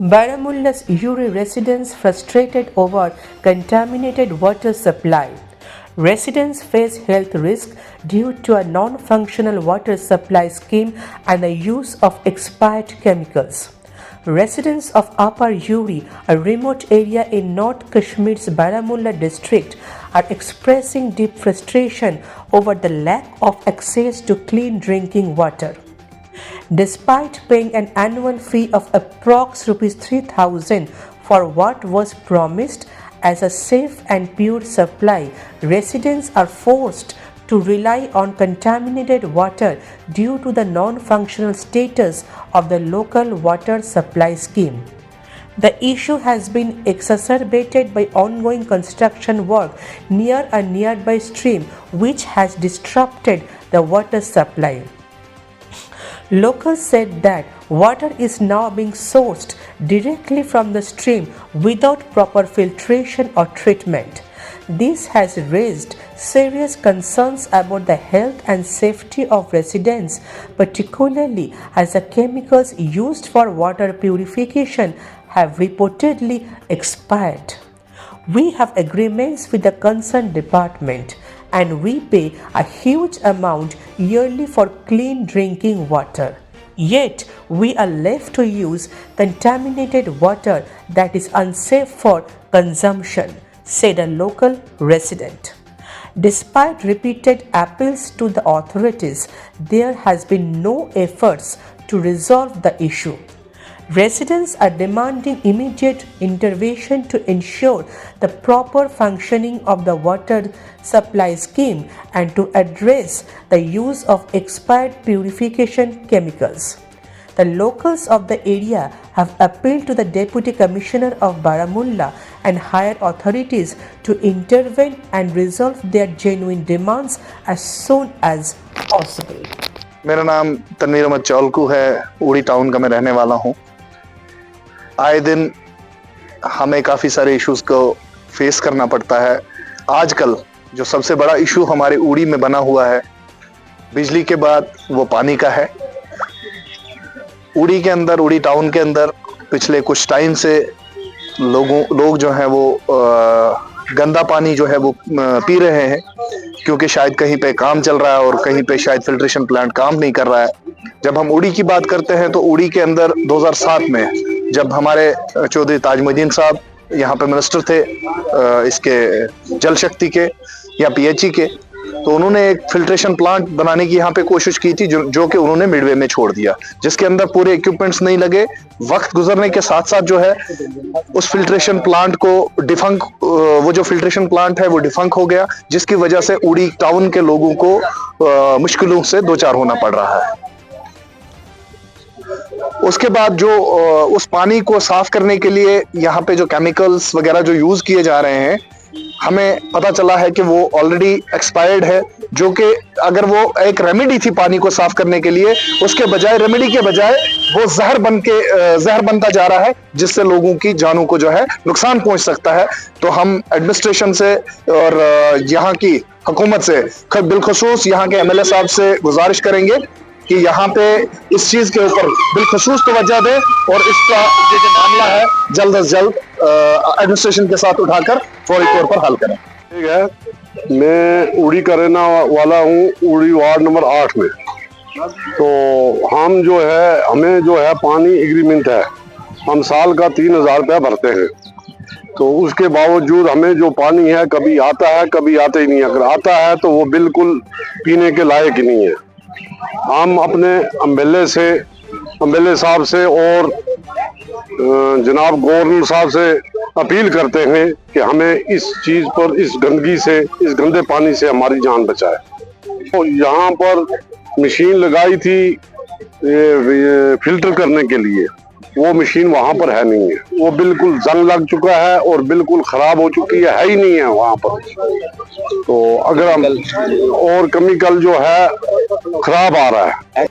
Baramulla's Uri residents frustrated over contaminated water supply. Residents face health risk due to a non-functional water supply scheme and the use of expired chemicals. Residents of Upper Uri, a remote area in North Kashmir's Baramulla district, are expressing deep frustration over the lack of access to clean drinking water. Despite paying an annual fee of approx rupees 3,000 for what was promised as a safe and pure supply, residents are forced to rely on contaminated water due to the non-functional status of the local water supply scheme. The issue has been exacerbated by ongoing construction work near a nearby stream, which has disrupted the water supply. Locals said that water is now being sourced directly from the stream without proper filtration or treatment. This has raised serious concerns about the health and safety of residents, particularly as the chemicals used for water purification have reportedly expired. We have agreements with the concerned department and we pay a huge amount yearly for clean drinking water. Yet, we are left to use contaminated water that is unsafe for consumption, said a local resident. Despite repeated appeals to the authorities, there has been no efforts to resolve the issue. Residents are demanding immediate intervention to ensure the proper functioning of the water supply scheme and to address the use of expired purification chemicals. The locals of the area have appealed to the Deputy Commissioner of Baramulla and higher authorities to intervene and resolve their genuine demands as soon as possible. मेरा नाम तनवीर अहमद चौलकू है, उड़ी town का मैं रहने वाला हूँ। आए दिन हमें काफ़ी सारे इश्यूज़ को फेस करना पड़ता है। आजकल जो सबसे बड़ा इशू हमारे उड़ी में बना हुआ है, बिजली के बाद वो पानी का है। उड़ी के अंदर, उड़ी टाउन के अंदर पिछले कुछ टाइम से लोग जो हैं वो गंदा पानी जो है वो पी रहे हैं, क्योंकि शायद कहीं पे काम चल रहा है और कहीं पे शायद फिल्ट्रेशन प्लांट काम नहीं कर रहा है। जब हम उड़ी की बात करते हैं तो उड़ी के अंदर 2007 में जब हमारे चौधरी ताजमुद्दीन साहब यहाँ पे मिनिस्टर थे इसके जल शक्ति के या पीएचई के, तो उन्होंने एक फिल्ट्रेशन प्लांट बनाने की यहाँ पे कोशिश की थी, जो कि उन्होंने मिडवे में छोड़ दिया, जिसके अंदर पूरे इक्विपमेंट्स नहीं लगे। वक्त गुजरने के साथ साथ जो है उस फिल्ट्रेशन प्लांट को वो जो फिल्ट्रेशन प्लांट है वो डिफंक हो गया, जिसकी वजह से उड़ी टाउन के लोगों को मुश्किलों से दो चार होना पड़ रहा है। उसके बाद जो उस पानी को साफ करने के लिए यहाँ पे जो केमिकल्स वगैरह जो यूज किए जा रहे हैं, हमें पता चला है कि वो ऑलरेडी एक्सपायर्ड है, जो कि अगर वो एक रेमेडी थी पानी को साफ करने के लिए, उसके बजाय रेमेडी के बजाय वो जहर बनता जा रहा है, जिससे लोगों की जानों को जो है नुकसान पहुंच सकता है। तो हम एडमिनिस्ट्रेशन से और यहाँ की हुकूमत से, बिलखसूस यहाँ के एमएलए साहब से गुजारिश करेंगे कि यहाँ पे इस चीज के ऊपर बिलखसूस तवज्जो दे और इसका ये जो मामला है जल्द से जल्द एडमिनिस्ट्रेशन के साथ उठाकर फौरी तौर पर हल करें। ठीक है, मैं उड़ी का रहने वाला हूँ, उड़ी वार्ड नंबर 8 में। तो हम जो है, हमें जो है पानी एग्रीमेंट है, हम साल का 3,000 रुपया भरते हैं। तो उसके बावजूद हमें जो पानी है कभी आता है कभी आता ही नहीं है। अगर आता है तो वो बिल्कुल पीने के लायक ही नहीं है। हम अपने एमएलए साहब से और जनाब गवर्नर साहब से अपील करते हैं कि हमें इस चीज पर, इस गंदगी से, इस गंदे पानी से हमारी जान बचाए। तो यहाँ पर मशीन लगाई थी ये फिल्टर करने के लिए, वो मशीन वहाँ पर है नहीं है, वो बिल्कुल जंग लग चुका है और बिल्कुल खराब हो चुकी है ही नहीं है वहाँ पर। तो अगर हम और केमिकल जो है खराब आ रहा है।